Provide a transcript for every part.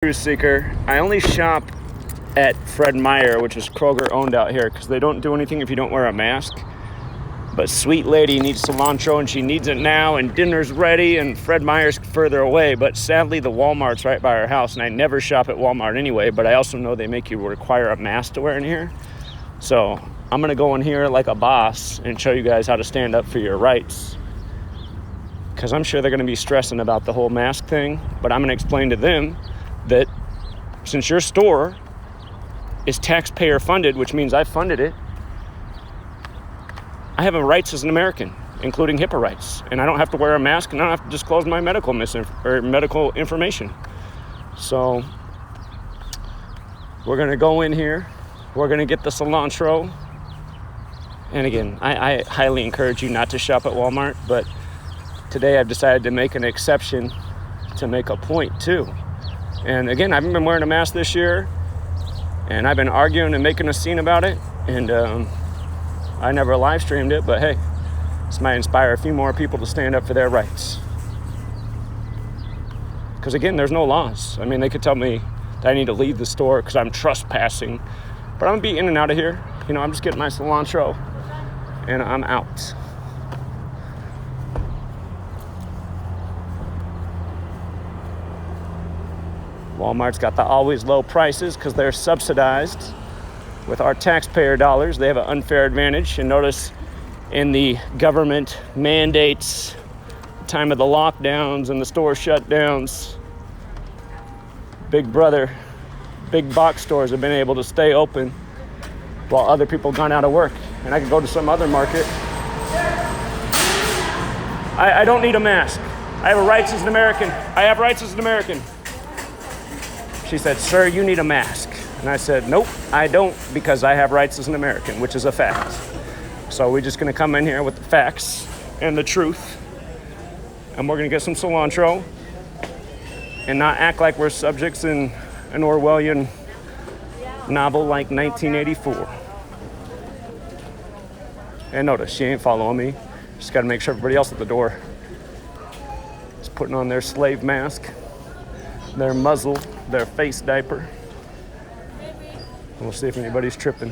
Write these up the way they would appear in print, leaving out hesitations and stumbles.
Truth seeker. I only shop at Fred Meyer, which is Kroger owned out here, because they don't do anything if you don't wear a mask. But sweet lady needs cilantro and she needs it now, and dinner's ready, and Fred Meyer's further away. But sadly, the Wal-Mart's right by our house, and I never shop at Wal-Mart anyway, but I also know they make you require a mask to wear in here. So I'm gonna go in here like a boss and show you guys how to stand up for your rights, because I'm sure they're gonna be stressing about the whole mask thing, but I'm gonna explain to them that since your store is taxpayer funded, which means I funded it, I have rights as an American, including HIPAA rights, and I don't have to wear a mask, and I don't have to disclose my medical information. So we're gonna go in here, we're gonna get the cilantro, and again, I highly encourage you not to shop at Walmart, but today I've decided to make an exception to make a point too. And again, I haven't been wearing a mask this year, and I've been arguing and making a scene about it, and I never live streamed it, but hey, this might inspire a few more people to stand up for their rights. Because again, there's no laws. I mean, they could tell me that I need to leave the store because I'm trespassing, but I'm gonna be in and out of here. You know, I'm just getting my cilantro, and I'm out. Walmart's got the always low prices because they're subsidized with our taxpayer dollars. They have an unfair advantage. And notice in the government mandates, time of the lockdowns and the store shutdowns, Big Brother, big box stores have been able to stay open while other people gone out of work. And I could go to some other market. I don't need a mask. I have rights as an American. I have rights as an American. She said, "Sir, you need a mask." And I said, "Nope, I don't, because I have rights as an American," which is a fact. So we're just gonna come in here with the facts and the truth, and we're gonna get some cilantro and not act like we're subjects in an Orwellian novel like 1984. And notice, she ain't following me. Just gotta make sure everybody else at the door is putting on their slave mask, their muzzle, their face diaper. We'll see if anybody's tripping.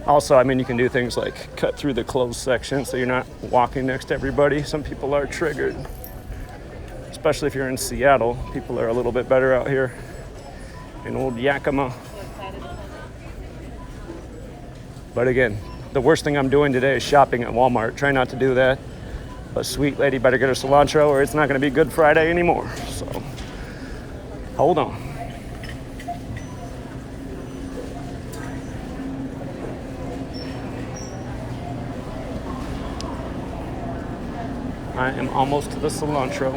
Also, I mean, you can do things like cut through the closed section so you're not walking next to everybody. Some people are triggered, especially if you're in Seattle. People are a little bit better out here in old Yakima. But again, the worst thing I'm doing today is shopping at Walmart. Try not to do that. But sweet lady better get her cilantro or it's not gonna be Good Friday anymore. So hold on. I am almost to the cilantro.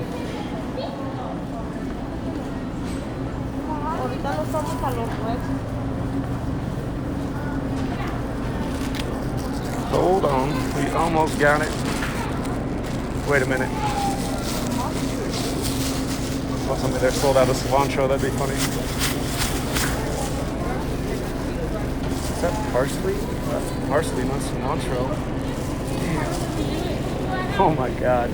Hold on, we almost got it. Wait a minute. Oh, somebody there sold out of cilantro, that'd be funny. Is that parsley? That's parsley, not cilantro. Damn. Oh my God.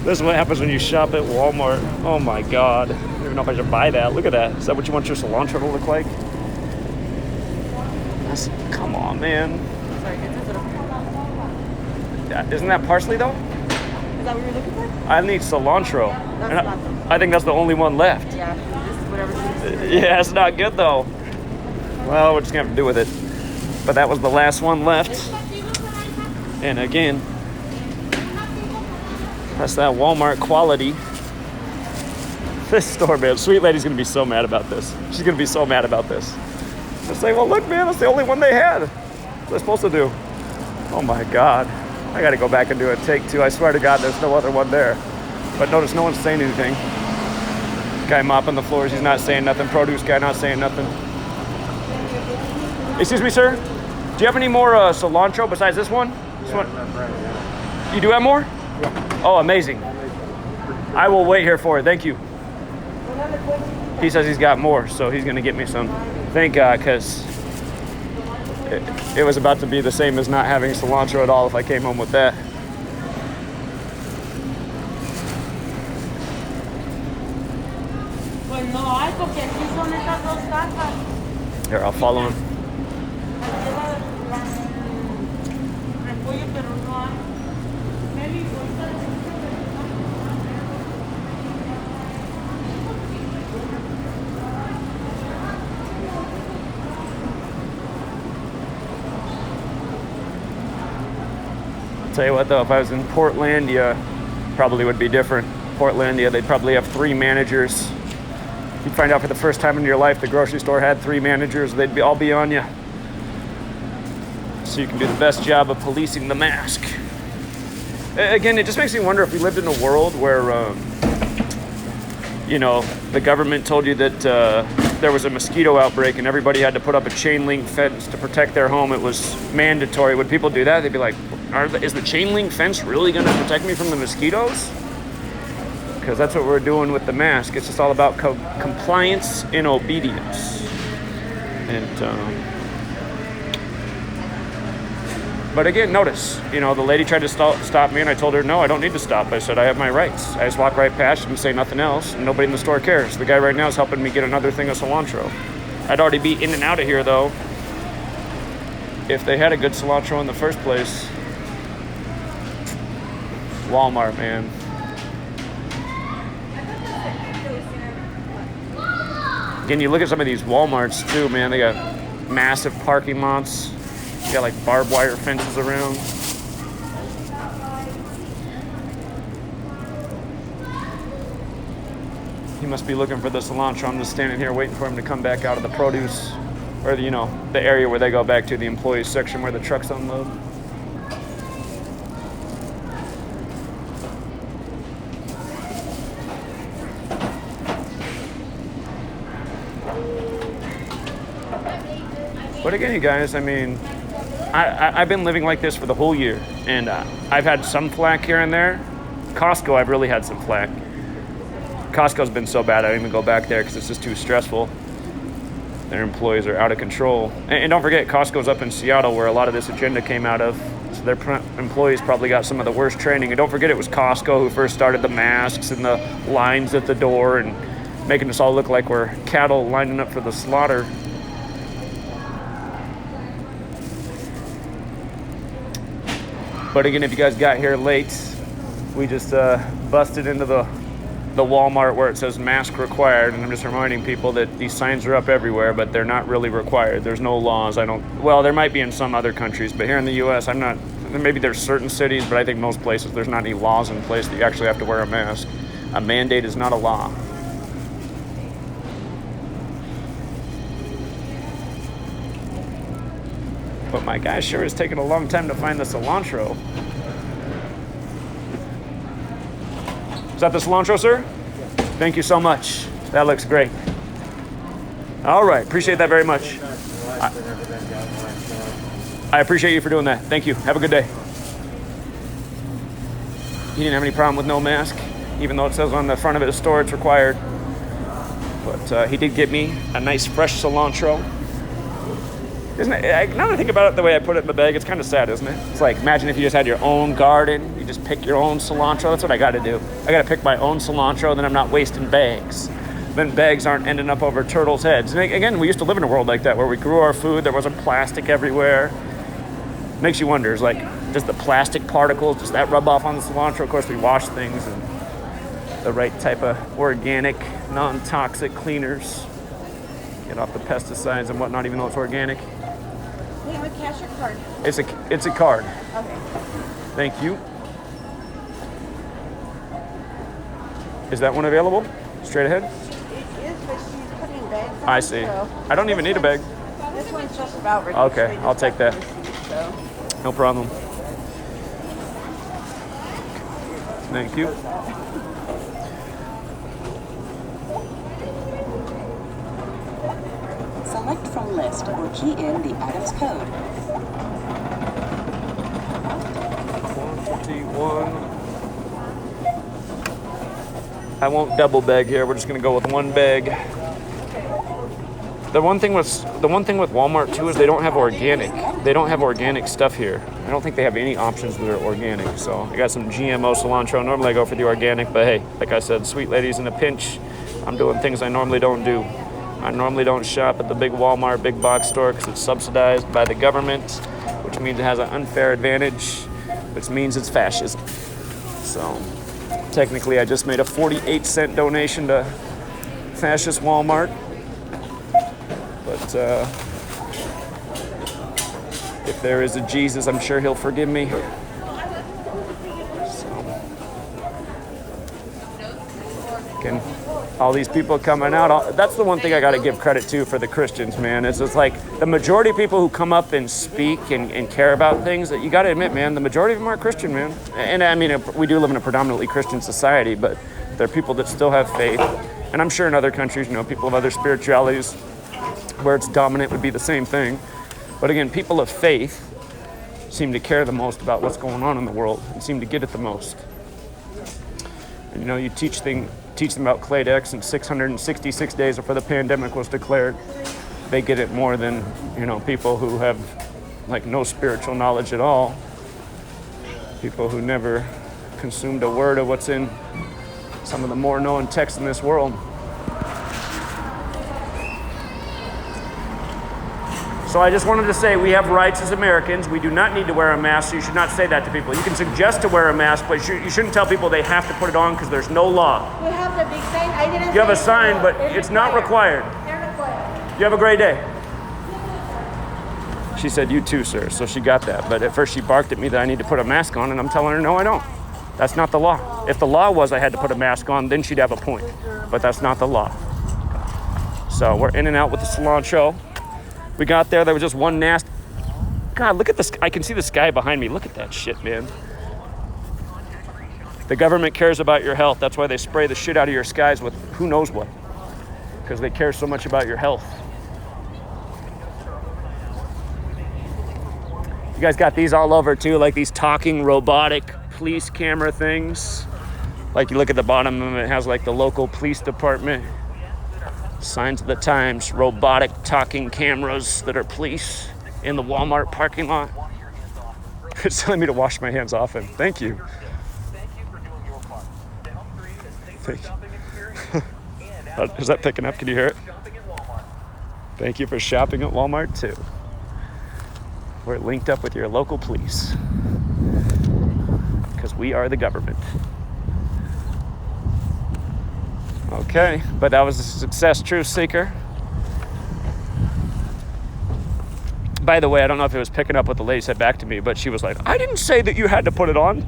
This is what happens when you shop at Walmart. Oh my God. I don't even know if I should buy that. Look at that. Is that what you want your cilantro to look like? Come on, man. Isn't that parsley though? Is that what you're looking for? I need cilantro. That's not them. I think that's the only one left. Yeah, this is whatever it is. Yeah, it's not good though. Well, we're just gonna have to do with it. But that was the last one left. And again, that's that Walmart quality. This store, man, sweet lady's gonna be so mad about this. She's gonna be so mad about this. She'll say, well, look, man, that's the only one they had. What they're supposed to do. Oh my God. I gotta go back and do a take two. I swear to God, there's no other one there. But notice no one's saying anything. Guy mopping the floors, he's not saying nothing. Produce guy not saying nothing. Excuse me, sir. Do you have any more cilantro besides this one? This one? You do have more? Yeah. Oh, amazing. I will wait here for it. Thank you. He says he's got more, so he's gonna get me some. Thank God, because it was about to be the same as not having cilantro at all if I came home with that. No hay, porque aquí son estas dos cajas. Here, I'll follow him. Repollo, pero no hay. Maybe Tell you what though, if I was in Portlandia, probably would be different. Portlandia, they'd probably have 3 managers. You'd find out for the first time in your life the grocery store had 3 managers. They'd all be on you. So you can do the best job of policing the mask. Again, it just makes me wonder if we lived in a world where, you know, the government told you that there was a mosquito outbreak and everybody had to put up a chain link fence to protect their home. It was mandatory. Would people do that? They'd be like, is the chain link fence really going to protect me from the mosquitoes? Because that's what we're doing with the mask. It's just all about compliance and obedience. And but again, notice, you know, the lady tried to stop me and I told her, no, I don't need to stop. I said, I have my rights. I just walk right past and say nothing else. And nobody in the store cares. The guy right now is helping me get another thing of cilantro. I'd already be in and out of here though if they had a good cilantro in the first place. Wal-Mart, man. Again, you look at some of these Walmarts too, man. They got massive parking lots. You got like barbed wire fences around. He must be looking for the cilantro. I'm just standing here waiting for him to come back out of the produce, or the, you know, the area where they go back to the employees section where the trucks unload. But again, you guys, I mean, I've been living like this for the whole year, and I've had some flack here and there. Costco, I've really had some flack. Costco's been so bad I don't even go back there because it's just too stressful. Their employees are out of control. And don't forget, Costco's up in Seattle where a lot of this agenda came out of. So their employees probably got some of the worst training. And don't forget, it was Costco who first started the masks and the lines at the door and making us all look like we're cattle lining up for the slaughter. But again, if you guys got here late, we just busted into the Walmart where it says mask required, and I'm just reminding people that these signs are up everywhere, but they're not really required. There's no laws. Well, there might be in some other countries, but here in the U.S., maybe there's certain cities, but I think most places there's not any laws in place that you actually have to wear a mask. A mandate is not a law. But my guy sure is taking a long time to find the cilantro. Is that the cilantro, sir? Thank you so much. That looks great. All right, appreciate that very much. I appreciate you for doing that. Thank you. Have a good day. He didn't have any problem with no mask, even though it says on the front of his store it's required. But he did get me a nice fresh cilantro. Isn't it? Now that I think about it the way I put it in the bag, it's kind of sad, isn't it? It's like, imagine if you just had your own garden, you just pick your own cilantro. That's what I got to do. I got to pick my own cilantro, then I'm not wasting bags. Then bags aren't ending up over turtles' heads. And again, we used to live in a world like that where we grew our food, there wasn't plastic everywhere. Makes you wonder, is like, does the plastic particles, does that rub off on the cilantro? Of course, we wash things and the right type of organic, non-toxic cleaners. Get off the pesticides and whatnot, even though it's organic. Pay with cash or card? It's a card. Okay. Thank you. Is that one available? Straight ahead? It is, but she's putting bags on. I see. So I don't even need a bag. this one's just about ready. Okay, so we I'll just take got that. the receipt, so. No problem. Thank you. Select from list or key in the item's code. 151. I won't double bag here. We're just gonna go with one bag. The one thing with Walmart too is they don't have organic. They don't have organic stuff here. I don't think they have any options that are organic. So I got some GMO cilantro. Normally I go for the organic, but hey, like I said, sweet lady's in a pinch. I'm doing things I normally don't do. I normally don't shop at the big Walmart, big box store because it's subsidized by the government, which means it has an unfair advantage, which means it's fascism. So technically I just made a 48-cent donation to fascist Walmart. But if there is a Jesus, I'm sure he'll forgive me. And all these people coming out, that's the one thing I got to give credit to for the Christians, man. It's just like the majority of people who come up and speak and care about things, that you got to admit, man, the majority of them are Christian, man. And I mean, we do live in a predominantly Christian society, but there are people that still have faith. And I'm sure in other countries, people of other spiritualities where it's dominant would be the same thing. But again, people of faith seem to care the most about what's going on in the world and seem to get it the most. And you teach them about Cladex and 666 days before the pandemic was declared. They get it more than, people who have no spiritual knowledge at all. People who never consumed a word of what's in some of the more known texts in this world. So I just wanted to say we have rights as Americans. We do not need to wear a mask, so you should not say that to people. You can suggest to wear a mask, but you shouldn't tell people they have to put it on because there's no law. We have the big sign. I didn't. You have a sign, but it's not required. They're required. You have a great day. She said, "You too, sir." So she got that. But at first she barked at me that I need to put a mask on, and I'm telling her, no, I don't. That's not the law. If the law was I had to put a mask on, then she'd have a point. But that's not the law. So we're in and out with the cilantro. We got there was just one nasty... God, look at this. I can see the sky behind me. Look at that shit, man. The government cares about your health. That's why they spray the shit out of your skies with who knows what. Because they care so much about your health. You guys got these all over too, like these talking robotic police camera things. Like you look at the bottom of it, has like the local police department. Signs of the times, robotic talking cameras that are police in the Walmart parking lot. It's telling me to wash my hands often. Thank you. Thank you. Is that picking up? Can you hear it? Thank you for shopping at Walmart too. We're linked up with your local police because we are the government. Okay, but that was a success, truth seeker. By the way, I don't know if it was picking up what the lady said back to me, but she was like, I didn't say that you had to put it on.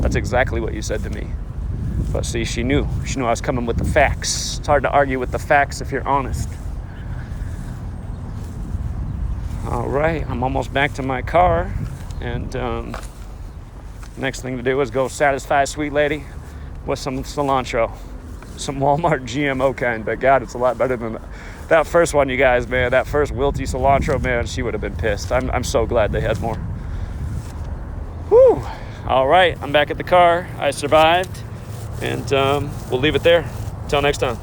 That's exactly what you said to me. But see, she knew I was coming with the facts. It's hard to argue with the facts if you're honest. All right, I'm almost back to my car, and next thing to do is go satisfy a sweet lady with some cilantro. Some Walmart GMO kind, but God, it's a lot better than that first one, you guys, man. That first wilty cilantro, man, she would have been pissed. I'm so glad they had more. Whew. All right, I'm back at the car. I survived, and we'll leave it there. Until next time.